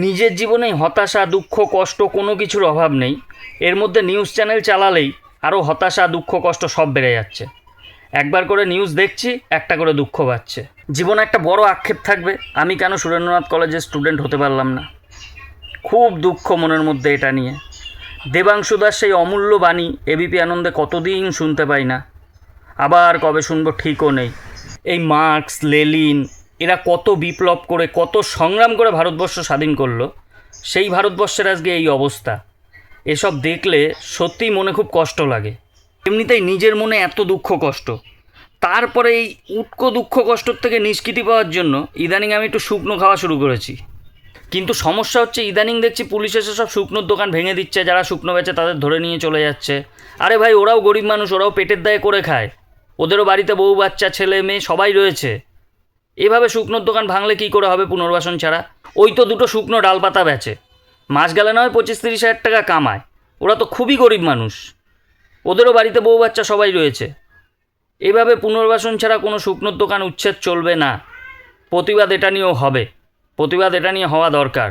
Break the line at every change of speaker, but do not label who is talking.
নিজের জীবনে হতাশা, দুঃখ, কষ্ট কোনো কিছুর অভাব নেই। এর মধ্যে নিউজ চ্যানেল চালালেই আরও হতাশা, দুঃখ, কষ্ট সব বেড়ে যাচ্ছে। একবার করে নিউজ দেখছি, একটা করে দুঃখ পাচ্ছে। জীবনে একটা বড় আক্ষেপ থাকবে, আমি কেন সুরেন্দ্রনাথ কলেজের স্টুডেন্ট হতে পারলাম না। খুব দুঃখ মনের মধ্যে এটা নিয়ে। দেবাংশু দাস সেই অমূল্য বাণী এবিপি আনন্দে কতদিন শুনতে পাই না, আবার কবে শুনবো ঠিকও নেই। এই মার্কস, লেনিন এরা কত বিপ্লব করে, কত সংগ্রাম করে ভারতবর্ষ স্বাধীন করলো, সেই ভারতবর্ষের আজকে এই অবস্থা। এসব দেখলে সত্যিই মনে খুব কষ্ট লাগে। এমনিতেই নিজের মনে এত দুঃখ কষ্ট, তারপরে এই উটকো দুঃখ কষ্টর থেকে নিষ্কৃতি পাওয়ার জন্য ইদানিং আমি একটু শুকনো খাওয়া শুরু করেছি। কিন্তু সমস্যা হচ্ছে, ইদানিং দেখছি পুলিশ এসে সব শুকনোর দোকান ভেঙে দিচ্ছে, যারা শুকনো বেচে তাদের ধরে নিয়ে চলে যাচ্ছে। আরে ভাই, ওরাও গরিব মানুষ, ওরাও পেটের দায়ে করে খায়, ওদেরও বাড়িতে বউ বাচ্চা, ছেলে মেয়ে সবাই রয়েছে। এভাবে শুকনোর দোকান ভাঙলে কী করে হবে পুনর্বাসন ছাড়া? ওই তো দুটো শুকনো ডাল পাতা বেচে, মাস গেলে নয় 25-30 হাজার টাকা কামায়। ওরা তো খুবই গরিব মানুষ, ওদেরও বাড়িতে বউ বাচ্চা সবাই রয়েছে। এভাবে পুনর্বাসন ছাড়া কোনো শুকনোর দোকান উচ্ছেদ চলবে না। প্রতিবাদ এটা নিয়েও হবে, প্রতিবাদ এটা নিয়ে হওয়া দরকার।